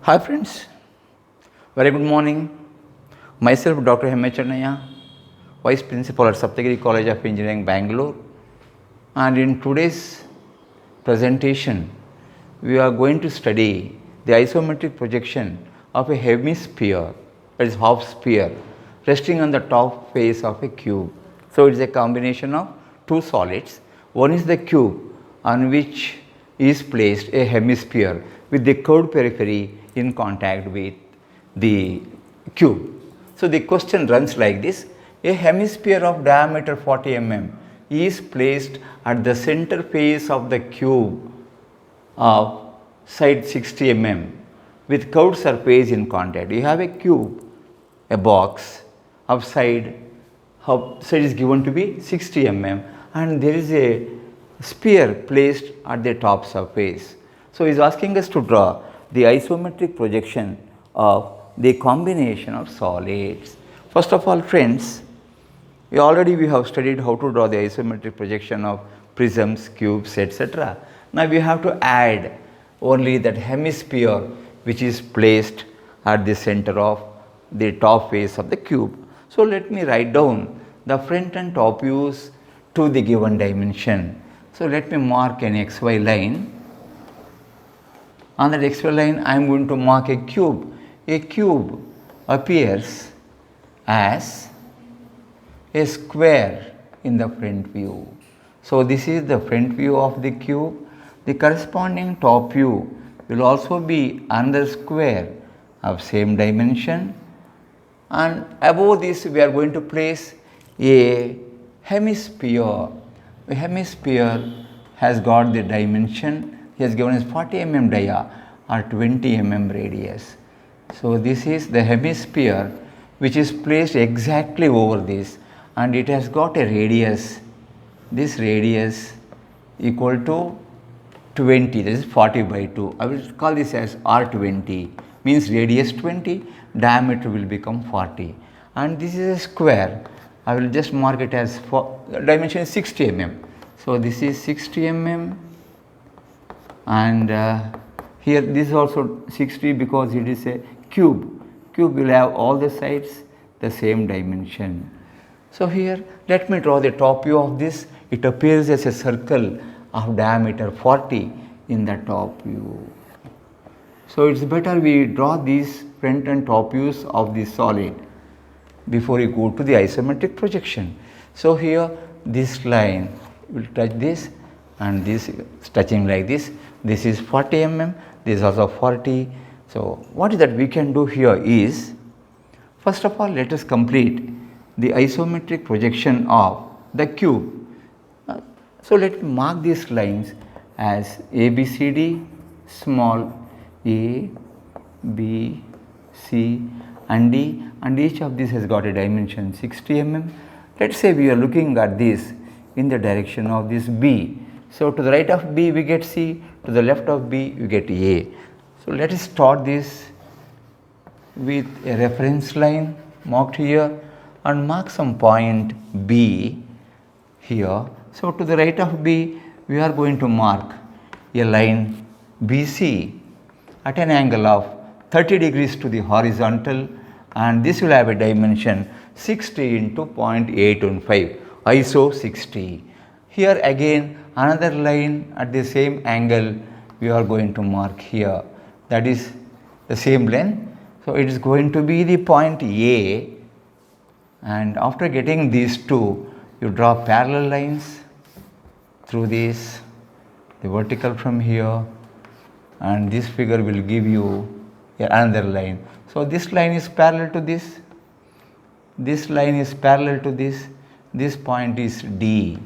Hi friends, very good morning. Myself Dr. M. Chennaya, Vice Principal at Saptagiri College of Engineering, Bangalore. And in today's presentation, we are going to study the isometric projection of a hemisphere, that is half sphere, resting on the top face of a cube. So it is a combination of two solids. One is the cube on which is placed a hemisphere with the curved periphery in contact with the cube. So the question runs like this: a hemisphere of diameter 40 mm is placed at the center face of the cube of side 60 mm with curved surface in contact. You have a cube, a box of side is given to be 60 mm, and there is a sphere placed at the top surface. So he is asking us to draw the isometric projection of the combination of solids. First of all, friends, we have studied how to draw the isometric projection of prisms, cubes, etc. Now we have to add only that hemisphere which is placed at the center of the top face of the cube. So let me write down the front and top views to the given dimension. So let me mark an XY line. On that XY line, I am going to mark a cube. A cube appears as a square in the front view. So this is the front view of the cube. The corresponding top view will also be another square of same dimension, and above this we are going to place a hemisphere. A hemisphere has got the dimension, he has given us 40 mm dia or 20 mm radius. So this is the hemisphere which is placed exactly over this, and it has got a radius, this radius equal to 20, that is 40 by 2. I will call this as R20, means radius 20, diameter will become 40, and this is a square. I will just mark it as dimension is 60 mm. So this is 60 mm, and here this is also 60 because it is a cube. Cube will have all the sides the same dimension. So here let me draw the top view of this. It appears as a circle of diameter 40 in the top view. So it's better we draw these front and top views of the solid before we go to the isometric projection. So here this line will touch this, and this is touching like this. This is 40 mm, this is also 40. So what is that we can do here is, first of all, let us complete the isometric projection of the cube. So let me mark these lines as ABCD, small a, B, C and D, and each of these has got a dimension 60 mm. Let us say we are looking at this in the direction of this B. So to the right of B we get C, to the left of B we get A. So let us start this with a reference line marked here and mark some point B here. So to the right of B we are going to mark a line BC at an angle of 30 degrees to the horizontal, and this will have a dimension 60 into 0.815, ISO 60. Here again another line at the same angle we are going to mark here, that is the same length. So it is going to be the point A, and after getting these two you draw parallel lines through this, the vertical from here, and this figure will give you another line. So this line is parallel to this line is parallel to this point is D.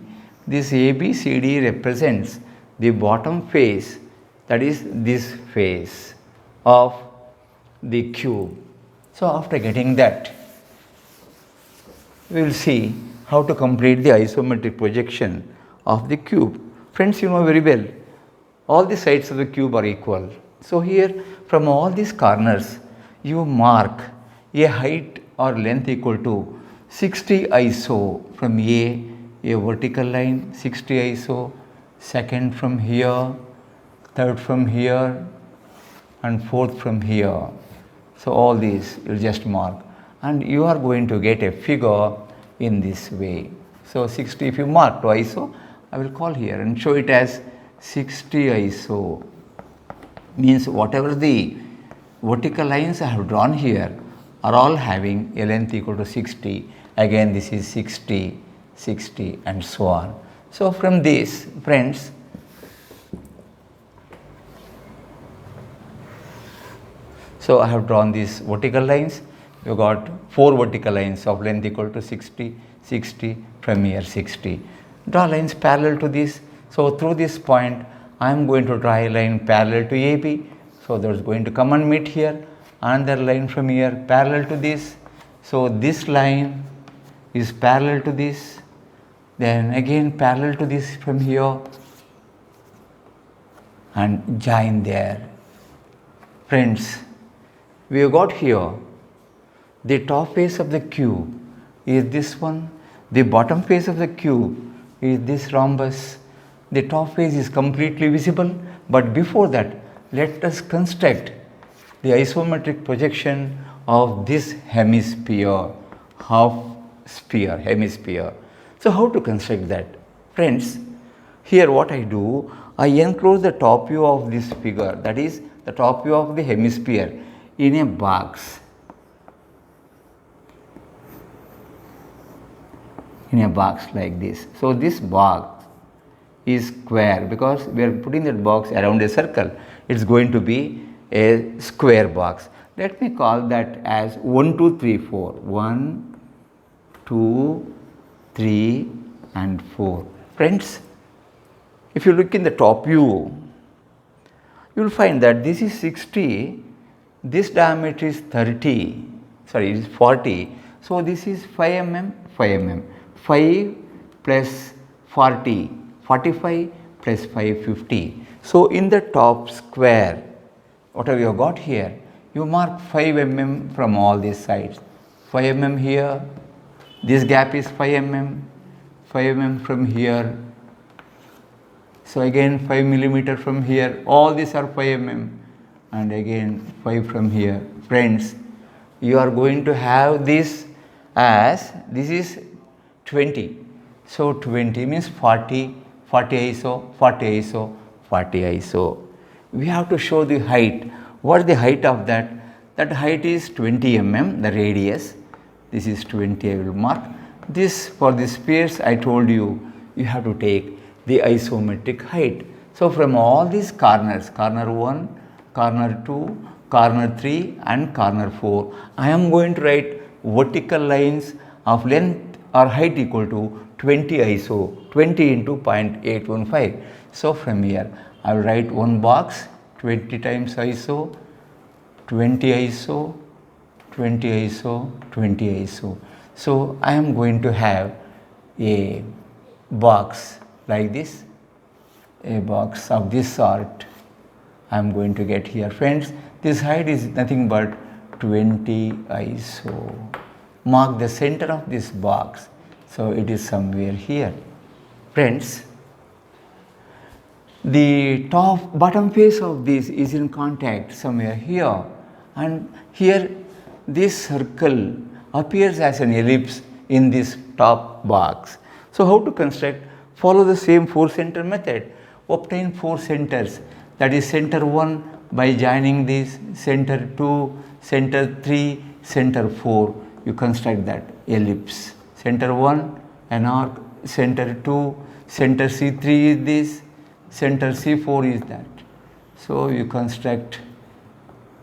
This ABCD represents the bottom face, that is this face of the cube. So after getting that, we will see how to complete the isometric projection of the cube. Friends, you know very well, all the sides of the cube are equal. So here from all these corners you mark a height or length equal to 60 ISO from A vertical line 60 ISO, second from here, third from here, and fourth from here. So all these you just mark, and you are going to get a figure in this way. So 60, if you mark to ISO, I will call here and show it as 60 ISO. Means whatever the vertical lines I have drawn here are all having a length equal to 60. Again this is 60, 60 and so on. So from this, friends, so I have drawn these vertical lines. You got 4 vertical lines of length equal to 60, 60, from here 60. Draw lines parallel to this. So through this point I am going to draw a line parallel to AB. So there is going to come and meet here. Another line from here parallel to this. So this line is parallel to this. Then again parallel to this from here and join there. Friends, we have got here the top face of the cube is this one, the bottom face of the cube is this rhombus. The top face is completely visible, but before that let us construct the isometric projection of this hemisphere, half sphere, hemisphere. So how to construct that? Friends, here what I do, I enclose the top view of this figure, that is the top view of the hemisphere, in a box. In a box like this. So this box is square because we are putting that box around a circle. It is going to be a square box. Let me call that as 1, 2, 3, 4. 1, 2, 3 and 4. Friends, if you look in the top view, you will find that this is 60, this diameter is 30, sorry, it is 40. So this is 5 mm, 5 mm. 5 plus 40, 45 plus 5, 50. So in the top square, whatever you have got here, you mark 5 mm from all these sides. 5 mm here, this gap is 5 mm, 5 mm from here. So again 5 millimeter from here, all these are 5 mm and again 5 from here. Friends, you are going to have this as, this is 20. So 20 means 40, 40 ISO, 40 ISO, 40 ISO. We have to show the height. What is the height of that? That height is 20 mm, the radius. This is 20, I will mark. This, for the spheres I told you, you have to take the isometric height. So from all these corners, corner 1, corner 2, corner 3 and corner 4, I am going to write vertical lines of length or height equal to 20 ISO, 20 into 0.815. So from here I will write one box 20 times ISO, 20 ISO, 20 ISO, 20 ISO. So I am going to have a box like this, a box of this sort I am going to get here. Friends, this height is nothing but 20 ISO. Mark the center of this box. So it is somewhere here. Friends, the bottom face of this is in contact somewhere here, and here this circle appears as an ellipse in this top box. So how to construct? Follow the same 4 center method. Obtain 4 centers, that is center 1 by joining this, center 2, center 3, center 4. You construct that ellipse. Center 1 an arc, center 2, center C3 is this, center C4 is that. So you construct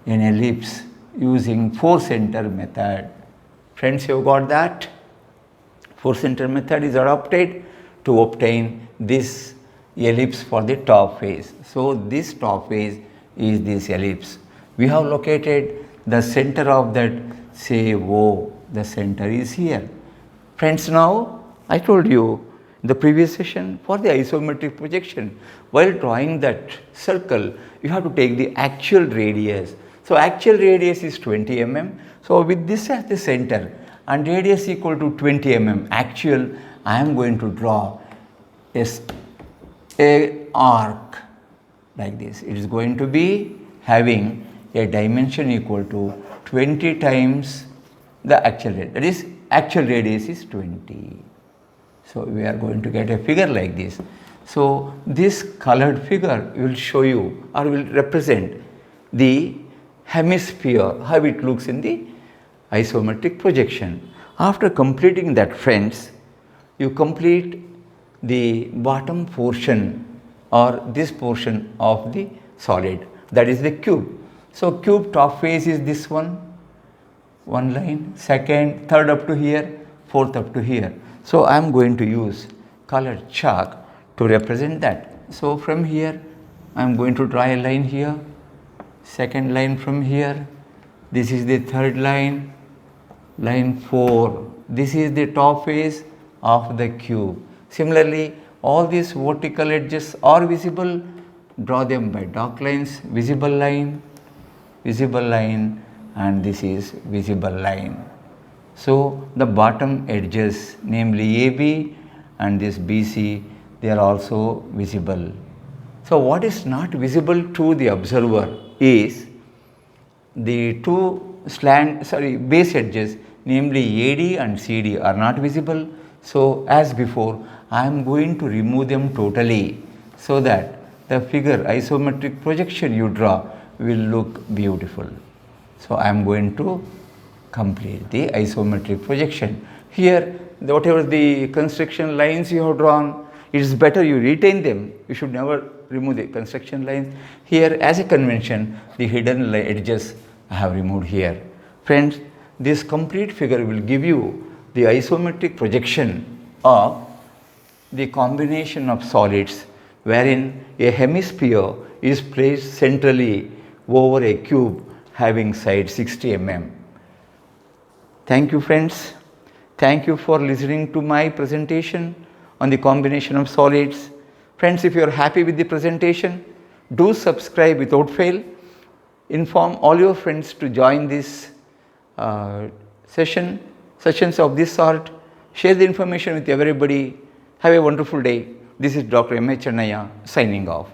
an ellipse using 4 center method. Friends, you have got that? 4 center method is adopted to obtain this ellipse for the top face. So this top face is this ellipse. We have located the center of that, say O, the center is here. Friends, now I told you in the previous session, for the isometric projection, while drawing that circle, you have to take the actual radius. So actual radius is 20 mm. So with this as the center and radius equal to 20 mm actual, I am going to draw a arc like this. It is going to be having a dimension equal to 20 times the actual radius. That is, actual radius is 20. So we are going to get a figure like this. So this colored figure will show you or will represent the hemisphere, how it looks in the isometric projection. After completing that, friends, you complete the bottom portion or this portion of the solid, that is the cube. So cube top face is this one line, second, third up to here, fourth up to here. So I am going to use colored chalk to represent that. So from here I am going to draw a line here, second line from here, this is the third line, line 4, this is the top face of the cube. Similarly, all these vertical edges are visible, draw them by dark lines, visible line, and this is visible line. So the bottom edges, namely AB and this BC, they are also visible. So what is not visible to the observer is the two base edges, namely AD and CD, are not visible. So as before, I am going to remove them totally so that the figure isometric projection you draw will look beautiful. So I am going to complete the isometric projection. Here, whatever the construction lines you have drawn, it is better you retain them. You should never remove the construction lines. Here, as a convention, the hidden edges I have removed here. Friends, this complete figure will give you the isometric projection of the combination of solids wherein a hemisphere is placed centrally over a cube having side 60 mm. Thank you, friends. Thank you for listening to my presentation on the combination of solids. Friends, if you are happy with the presentation, do subscribe without fail. Inform all your friends to join this sessions of this sort. Share the information with everybody. Have a wonderful day. This is Dr. M. H. Chennaiah signing off.